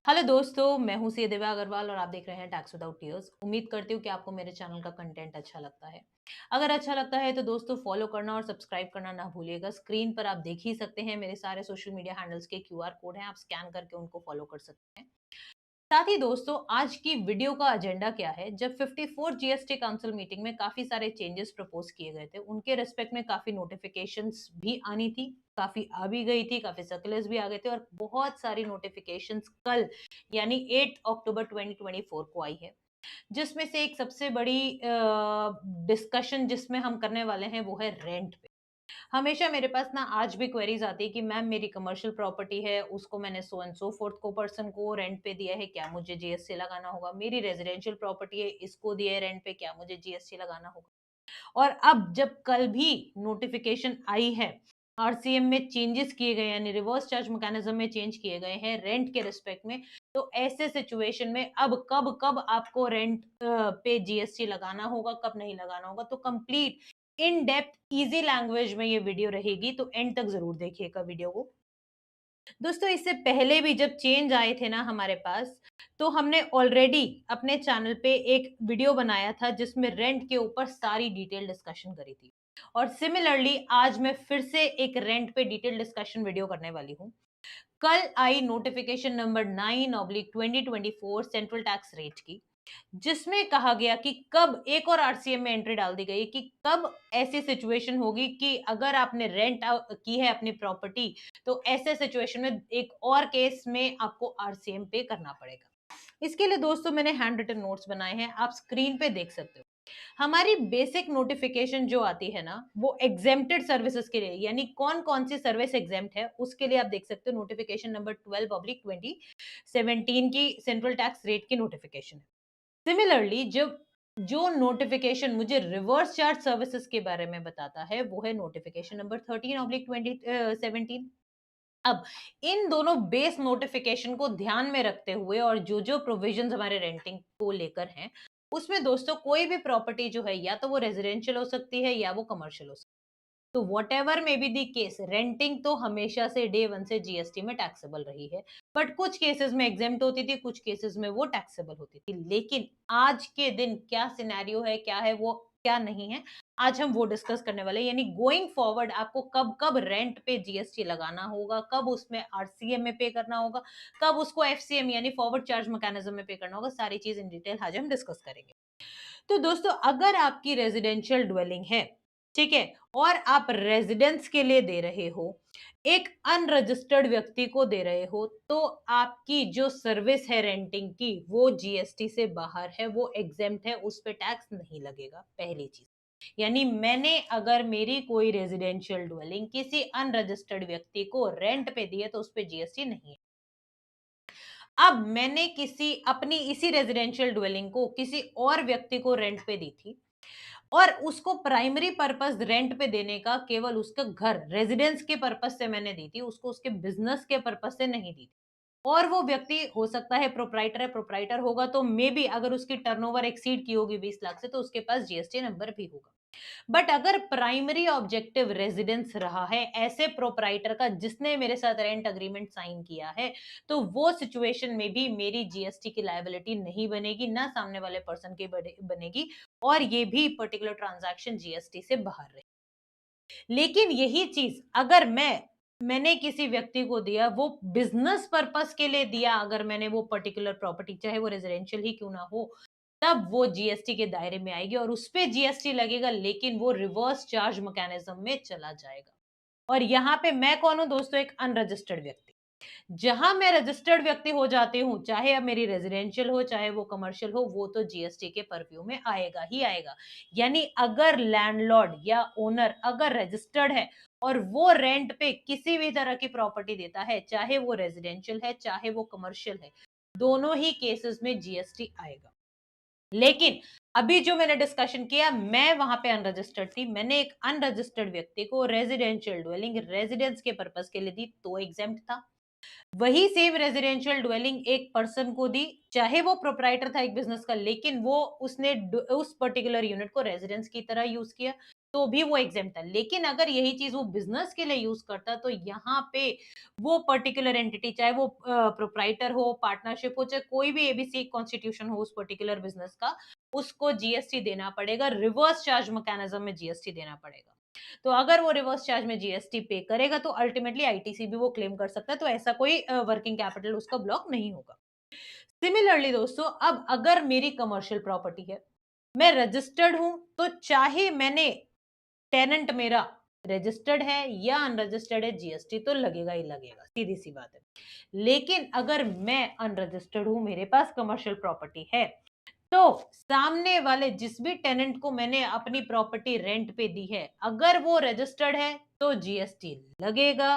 Hello दोस्तों, मैं हूँ सी दिव्या अग्रवाल और आप देख रहे हैं टैक्स विदाउट टीयर्स। उम्मीद करती हूँ कि आपको मेरे चैनल का कंटेंट अच्छा लगता है। अगर अच्छा लगता है तो दोस्तों फॉलो करना और सब्सक्राइब करना ना भूलिएगा। स्क्रीन पर आप देख ही सकते हैं मेरे सारे सोशल मीडिया हैंडल्स के क्यूआर कोड हैं, आप स्कैन करके उनको फॉलो कर सकते हैं। साथ ही दोस्तों आज की वीडियो का एजेंडा क्या है। जब 54 जीएसटी काउंसिल मीटिंग में काफी सारे चेंजेस प्रपोज किए गए थे, उनके रेस्पेक्ट में काफी नोटिफिकेशंस भी आनी थी, काफी आ भी गई थी, काफी सर्कुलर्स भी आ गए थे और बहुत सारी नोटिफिकेशंस कल यानी 8 अक्टूबर 2024 को आई है। जिसमें से एक सबसे बड़ी डिस्कशन जिसमें हम करने वाले हैं वो है रेंट पे। हमेशा मेरे पास ना आज भी क्वेरीज आती है कि मैम मेरी कमर्शियल प्रॉपर्टी है, उसको मैंने सो एंड सो फोर्थ को पर्सन को रेंट पे दिया है, क्या मुझे जीएसटी लगाना होगा? मेरी रेजिडेंशियल प्रॉपर्टी है, इसको दिया है रेंट पे, क्या मुझे जीएसटी लगाना होगा? और अब जब कल भी नोटिफिकेशन आई है, आरसीएम में चेंजेस किए गए यानी रिवर्स चार्ज मैकेनिज्म में चेंज किए गए हैं रेंट के रिस्पेक्ट में, तो ऐसे सिचुएशन में अब कब कब आपको रेंट पे जीएसटी लगाना होगा, कब नहीं लगाना होगा, तो complete in depth easy language में ये वीडियो रहेगी, तो एंड तक जरूर देखिएगा वीडियो को। दोस्तों इससे पहले भी जब चेंज आए थे ना हमारे पास, तो हमने ऑलरेडी अपने चैनल पे एक वीडियो बनाया था जिसमें रेंट के ऊपर सारी डिटेल डिस्कशन करी थी। और सिमिलरली आज मैं फिर से एक रेंट पे डिटेल डिस्कशन वीडियो करने वाली हूँ। कल आई notification number 9/2024 central tax rate की, जिसमें कहा गया कि कब एक और आरसीएम में एंट्री डाल दी गई कि कब ऐसी सिचुएशन होगी कि अगर आपने रेंट की है अपनी प्रॉपर्टी, तो ऐसे सिचुएशन में एक और केस में आपको आरसीएम पे करना पड़ेगा। इसके लिए दोस्तों मैंने हैंड रिटन नोट्स बनाए हैं, आप स्क्रीन पे देख सकते हो। हमारी बेसिक नोटिफिकेशन जो आती है ना, वो एग्जेम्प्टेड सर्विसेज के लिए, यानी कौन कौन सी सर्विस एग्जेम्प्ट है उसके लिए आप देख सकते हो। नोटिफिकेशन नंबर 12/2017 की सेंट्रल टैक्स रेट की नोटिफिकेशन है। सिमिलरली जब जो नोटिफिकेशन मुझे रिवर्स चार्ज सर्विसेज के बारे में बताता है वो है नोटिफिकेशन नंबर 13/2017। अब इन दोनों बेस नोटिफिकेशन को ध्यान में रखते हुए और जो जो प्रोविजंस हमारे रेंटिंग को लेकर हैं, उसमें दोस्तों कोई भी प्रॉपर्टी जो है या तो वो रेजिडेंशियल हो सकती है या वो कमर्शियल हो सकती है। तो what ever may be the case, renting तो हमेशा से डे वन से जीएसटी में टैक्सेबल रही है। बट कुछ केसेस में एग्जेम्प्ट होती थी, कुछ केसेस में वो टैक्सेबल होती थी। लेकिन आज के दिन क्या सिनेरियो है, क्या है वो, क्या नहीं है, आज हम वो डिस्कस करने वाले हैं। यानी गोइंग फॉरवर्ड आपको कब कब रेंट पे जीएसटी लगाना होगा, कब उसमें आरसीएम में पे करना होगा, कब उसको एफसीएम यानी फॉरवर्ड चार्ज मैकेनिज्म में पे करना होगा, सारी चीज इन डिटेल आज हम डिस्कस करेंगे। तो दोस्तों अगर आपकी रेजिडेंशियल ड्वेलिंग है, ठीक है, और आप रेजिडेंस के लिए दे रहे हो, एक अनरजिस्टर्ड व्यक्ति को दे रहे हो, तो आपकी जो सर्विस है रेंटिंग की वो जीएसटी से बाहर है, वो एग्जेम्प्ट है, उस पे टैक्स नहीं लगेगा। पहली चीज, यानी मैंने अगर मेरी कोई रेजिडेंशियल ड्वेलिंग किसी अनरजिस्टर्ड व्यक्ति को रेंट पे दी है तो उस पे जीएसटी नहीं है। अब मैंने किसी अपनी इसी रेजिडेंशियल ड्वेलिंग को किसी और व्यक्ति को रेंट पे दी थी और उसको प्राइमरी पर्पस रेंट पे देने का, केवल उसका घर रेजिडेंस के पर्पस से मैंने दी थी, उसको उसके बिजनेस के पर्पस से नहीं दी थी। और वो व्यक्ति हो सकता है प्रोप्राइटर है, प्रोप्राइटर होगा तो मे बी अगर उसकी टर्नओवर एक्सीड की होगी 20 लाख से तो उसके पास जीएसटी नंबर भी होगा। बट अगर प्राइमरी ऑब्जेक्टिव रेजिडेंस रहा है ऐसे प्रोपराइटर का जिसने मेरे साथ रेंट अग्रीमेंट साइन किया है, तो वो सिचुएशन में भी मेरी जीएसटी की लायबिलिटी नहीं बनेगी, ना सामने वाले पर्सन की बनेगी, और ये भी पर्टिकुलर ट्रांजैक्शन जीएसटी से बाहर रहे। लेकिन यही चीज अगर मैंने किसी व्यक्ति को दिया, वो बिजनेस पर्पस के लिए दिया, अगर मैंने वो पर्टिकुलर प्रॉपर्टी चाहे वो रेजिडेंशियल ही क्यों ना हो, तब वो जीएसटी के दायरे में आएगी और उस पे जीएसटी लगेगा, लेकिन वो रिवर्स चार्ज मैकेनिज्म में चला जाएगा। और यहाँ पे मैं कौन हूं दोस्तों? एक अनरजिस्टर्ड व्यक्ति। जहां मैं रजिस्टर्ड व्यक्ति हो जाती हूँ, चाहे अब मेरी रेजिडेंशियल हो चाहे वो कमर्शियल हो, वो तो जीएसटी के परव्यू में आएगा ही आएगा। यानी अगर लैंडलॉर्ड या ओनर अगर रजिस्टर्ड है और वो रेंट पे किसी भी तरह की प्रॉपर्टी देता है, चाहे वो रेजिडेंशियल है चाहे वो कमर्शियल है, दोनों ही केसेस में जीएसटी आएगा। लेकिन अभी जो मैंने डिस्कशन किया, मैं वहां पे अनरजिस्टर्ड थी, मैंने एक अनरजिस्टर्ड व्यक्ति को रेजिडेंशियल ड्वेलिंग रेजिडेंस के पर्पस के लिए दी तो एग्जेम्प्ट था। वही सेम रेजिडेंशियल ड्वेलिंग एक पर्सन को दी, चाहे वो प्रोप्राइटर था एक बिजनेस का, लेकिन वो उसने उस पर्टिकुलर यूनिट को रेजिडेंस की तरह यूज किया, तो भी वो एग्जेम्प्ट था। लेकिन अगर यही चीज वो बिजनेस के लिए यूज करता, तो यहाँ पे वो पर्टिकुलर एंटिटी, चाहे वो प्रोप्राइटर हो, पार्टनरशिप हो, चाहे कोई भी एबीसी कॉन्स्टिट्यूशन हो उस पर्टिकुलर बिजनेस का, उसको जीएसटी देना पड़ेगा, रिवर्स चार्ज मैकेनिज्म में जीएसटी देना पड़ेगा। तो अगर वो रिवर्स चार्ज में जीएसटी पे करेगा, तो अल्टीमेटली आईटीसी भी वो क्लेम कर सकता है, तो ऐसा कोई वर्किंग कैपिटल उसका ब्लॉक नहीं होगा। सिमिलरली दोस्तों, अब अगर मेरी कमर्शियल प्रॉपर्टी है, मैं रजिस्टर्ड हूं, तो चाहे मैंने टेनेंट मेरा रजिस्टर्ड है या अनरजिस्टर्ड है, जीएसटी तो लगेगा ही लगेगा, सीधी सी बात है। लेकिन अगर मैं अनरजिस्टर्ड हूं, मेरे पास कमर्शियल प्रॉपर्टी है, तो सामने वाले जिस भी टेनेंट को मैंने अपनी प्रॉपर्टी रेंट पे दी है, अगर वो रजिस्टर्ड है तो जीएसटी लगेगा,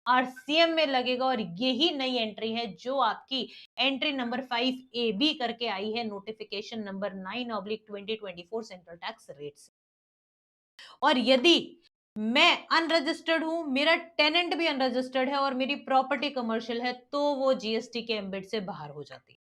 आरसीएम में लगेगा। और यही नई एंट्री है जो आपकी एंट्री नंबर 5 AB करके आई है notification number 9/2024 central tax rates. और यदि मैं अनरजिस्टर्ड हूं, मेरा टेनेंट भी अनरजिस्टर्ड है और मेरी प्रॉपर्टी कमर्शियल है, तो वो जीएसटी के एम्बिट से बाहर हो जाती है।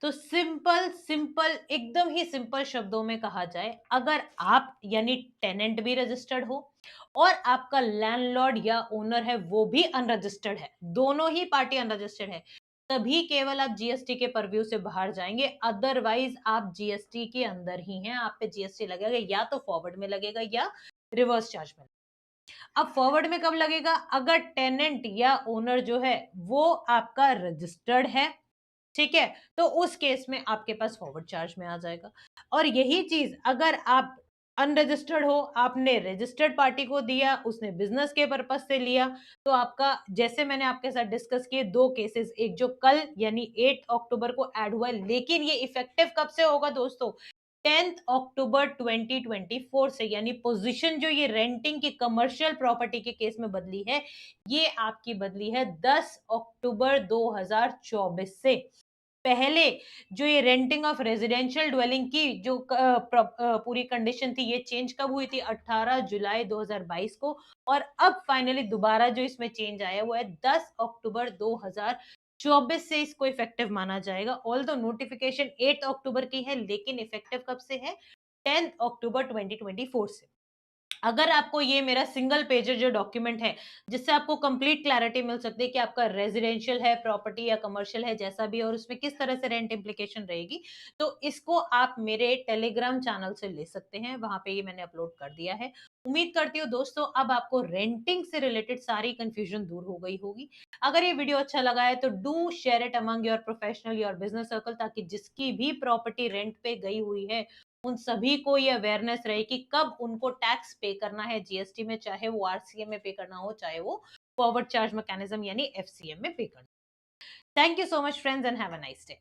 तो सिंपल सिंपल एकदम ही सिंपल शब्दों में कहा जाए, अगर आप यानी टेनेंट भी रजिस्टर्ड हो और आपका लैंडलॉर्ड या ओनर है वो भी अनरजिस्टर्ड है, दोनों ही पार्टी अनरजिस्टर्ड है, तभी केवल आप जीएसटी के परव्यू से बाहर जाएंगे, अदरवाइज आप जीएसटी के अंदर ही हैं। आप पे जीएसटी लगेगा, या तो फॉरवर्ड में लगेगा या रिवर्स चार्ज में। अब फॉरवर्ड में कब लगेगा? अगर टेनेंट या ओनर जो है वो आपका रजिस्टर्ड है, ठीक है, तो उस केस में आपके पास फॉरवर्ड चार्ज में आ जाएगा। और यही चीज अगर आप अनरजिस्टर्ड हो, आपने रजिस्टर्ड पार्टी को दिया, उसने बिजनेस के पर्पज से लिया, तो आपका, जैसे मैंने आपके साथ डिस्कस किए दो केसेस, एक जो कल यानी 8 अक्टूबर को ऐड हुआ है, लेकिन ये इफेक्टिव कब से होगा दोस्तों? 10 अक्टूबर 2024 से। यानी पोजीशन जो ये रेंटिंग की कमर्शियल प्रॉपर्टी के केस में बदली है, ये आपकी बदली है 10 अक्टूबर 2024 से। पहले जो ये रेंटिंग ऑफ रेजिडेंशियल ड्वेलिंग की जो पूरी कंडीशन थी, ये चेंज कब हुई थी? 18 जुलाई 2022 को। और अब फाइनली दोबारा जो इसमें चेंज आया वो है 10 अक्टूबर 2024 से इसको इफेक्टिव माना जाएगा। ऑल दो नोटिफिकेशन 8 अक्टूबर की है, लेकिन इफेक्टिव कब से है? 10 अक्टूबर 2024 से। अगर आपको ये मेरा सिंगल पेजर जो डॉक्यूमेंट है, जिससे आपको कंप्लीट क्लैरिटी मिल सकती है कि आपका रेजिडेंशियल है प्रॉपर्टी या कमर्शियल है, जैसा भी, और उसमें किस तरह से रेंट इंप्लीकेशन रहेगी, तो इसको आप मेरे टेलीग्राम चैनल से ले सकते हैं, वहां पे ये मैंने अपलोड कर दिया है। उम्मीद करती हूँ दोस्तों अब आपको रेंटिंग से रिलेटेड सारी कंफ्यूजन दूर हो गई होगी। अगर ये वीडियो अच्छा लगा है तो do share it among your professional, your business circle, ताकि जिसकी भी प्रॉपर्टी रेंट पे गई हुई है उन सभी को ये अवेयरनेस रहे कि कब उनको टैक्स पे करना है जीएसटी में, चाहे वो आरसीएम में पे करना हो, चाहे वो फॉरवर्ड चार्ज मैकेनिज्म यानी एफसीएम में पे करना। Thank you so much friends and have a nice day.